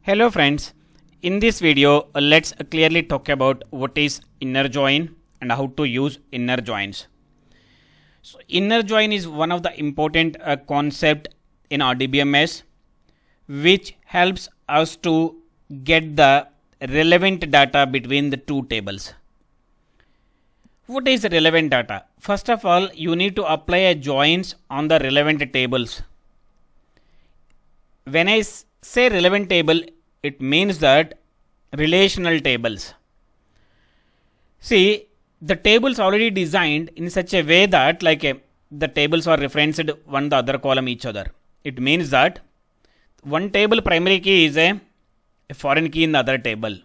Hello friends, in this video let's clearly talk about what is inner join and how to use inner joins. So inner join is one of the important concept in RDBMS which helps us to get the relevant data between the two tables. What is relevant data? First of all, you need to apply a joins on the relevant tables. When I say relevant table, it means that relational tables. See, the tables already designed in such a way that the tables are referenced one the other column each other. It means that one table primary key is a foreign key in the other table.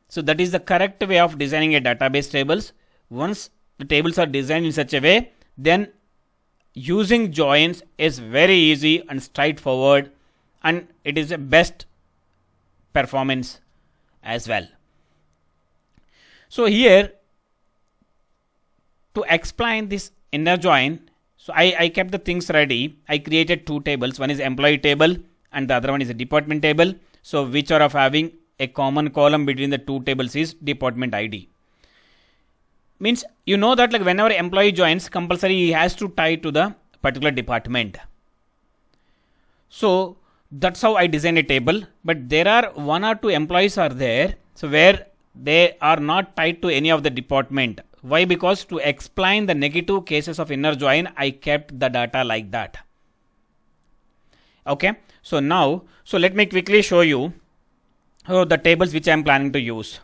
So that is the correct way of designing a database tables. Once the tables are designed in such a way, then using joins is very easy and straightforward, and it is the best performance as well. So here to explain this inner join, so I kept the things ready. I created two tables. One is employee table and the other one is a department table. So which are of having a common column between the two tables is department ID. Means you know that whenever employee joins, compulsory he has to tie to the particular department. So that's how I design a table. But there are one or two employees are there, so where they are not tied to any of the department. Why? Because to explain the negative cases of inner join, I kept the data like that. Okay. So now, let me quickly show you the tables which I am planning to use.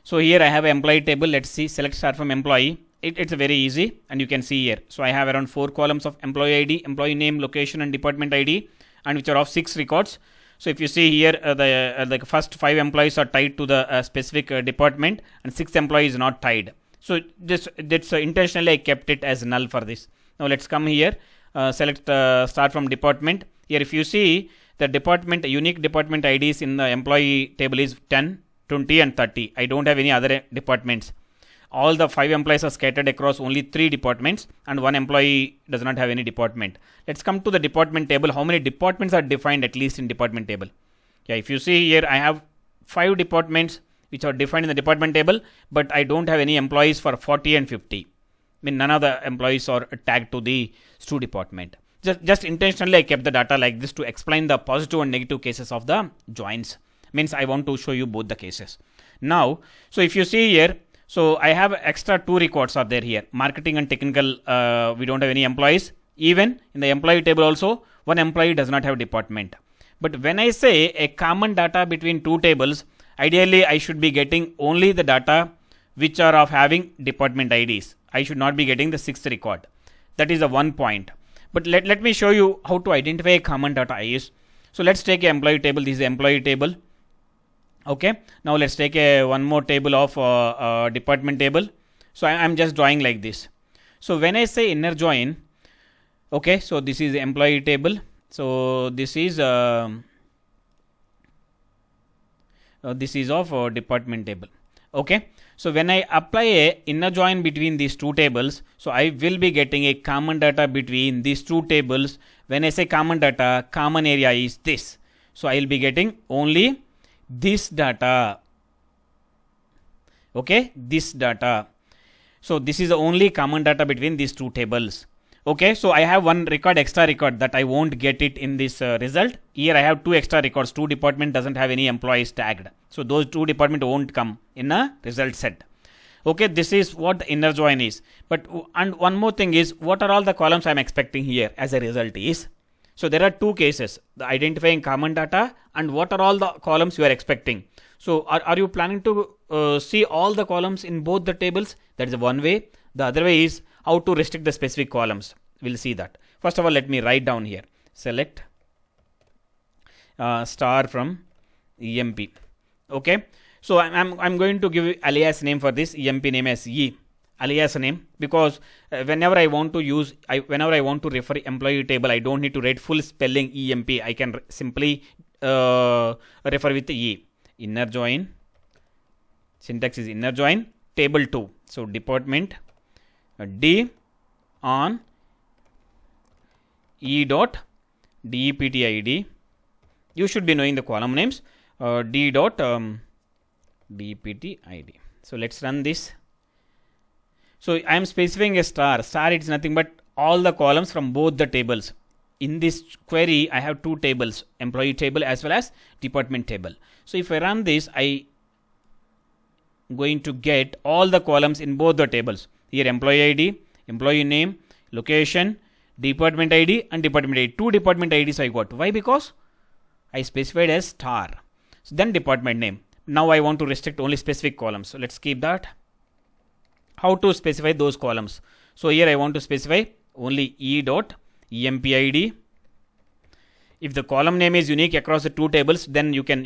So here I have employee table. Let's see. Select start from employee. It's very easy, and you can see here. So I have around 4 columns of employee ID, employee name, location, and department ID, and which are of 6 records. So if you see here, the first 5 employees are tied to the specific department, and 6th employee is not tied. So that's intentionally I kept it as null for this. Now let's come here. Select start from department. Here if you see the department unique department IDs in the employee table is 10, 20, and 30. I don't have any other departments. All the 5 employees are scattered across only 3 departments, and 1 employee does not have any department. Let's come to the department table. How many departments are defined at least in department table? Yeah, if you see here, I have 5 departments which are defined in the department table, but I don't have any employees for 40 and 50. I mean, none of the employees are tagged to the STU department. Just intentionally I kept the data like this to explain the positive and negative cases of the joins. Means I want to show you both the cases. Now, so if you see here, so I have extra 2 records are there here. Marketing and technical, we don't have any employees. Even in the employee table also, 1 employee does not have department. But when I say a common data between 2 tables, ideally I should be getting only the data which are of having department IDs. I should not be getting the 6th record. That is the one point. But let me show you how to identify a common data is. So let's take an employee table. This is the employee table. Okay. Now let's take one more table of department table. So I'm just drawing like this. So when I say inner join, okay. So this is the employee table. So this is of department table. Okay. So when I apply a inner join between these 2 tables, so I will be getting a common data between these 2 tables. When I say common data, common area is this. So I will be getting only this data. Okay, this data. So this is the only common data between these 2 tables. Okay, so I have 1 record, extra record, that I won't get it in this result. Here I have 2 extra records. 2 department doesn't have any employees tagged. So those 2 department won't come in a result set. Okay, this is what the inner join is. But and one more thing is, what are all the columns I am expecting here as a result is. So there are 2 cases, the identifying common data and what are all the columns you are expecting. So are you planning to see all the columns in both the tables? That is one way. The other way is how to restrict the specific columns. We'll see that. First of all, let me write down here. Select star from EMP. Okay. So I'm going to give alias name for this EMP name as E. Alias name, because whenever I want to refer employee table, I don't need to write full spelling EMP. I can simply refer with E. Inner join. Syntax is inner join. Table 2. So department D on E dot DEPT ID you should be knowing the column names. D dot dpt id. So let's run this. So I am specifying a star. Star, it's nothing but all the columns from both the tables. In this query, I have two tables, employee table as well as department table. So if I run this, I going to get all the columns in both the tables. Here employee ID, employee name, location, department ID and department ID. Two department IDs I got. Why? Because I specified as star. So then department name. Now I want to restrict only specific columns. So let's keep that. How to specify those columns? So here I want to specify only e dot empid. If the column name is unique across the two tables, then you can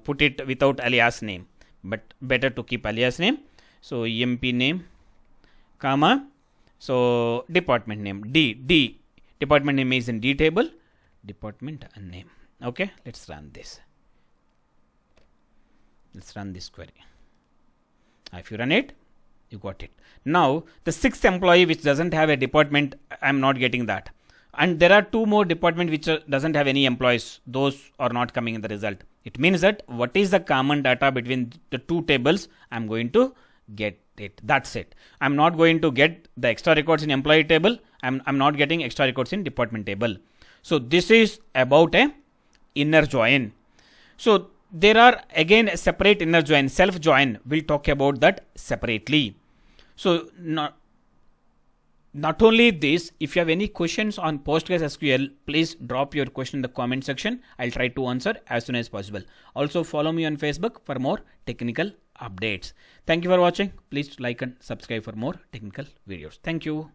put it without alias name, but better to keep alias name. So emp name, comma, so department name, D department name is in D table, department name. Okay, let's run this. Let's run this query. If you run it, you got it. Now the sixth employee which doesn't have a department, I'm not getting that. And there are two more department which doesn't have any employees. Those are not coming in the result. It means that what is the common data between the two tables, I'm going to get it. That's it. I'm not going to get the extra records in employee table. I'm not getting extra records in department table. So this is about a inner join. So there are again a separate inner join, self join. We'll talk about that separately. So not only this, if you have any questions on PostgreSQL, please drop your question in the comment section. I'll try to answer as soon as possible. Also follow me on Facebook for more technical updates. Thank you for watching. Please like and subscribe for more technical videos. Thank you.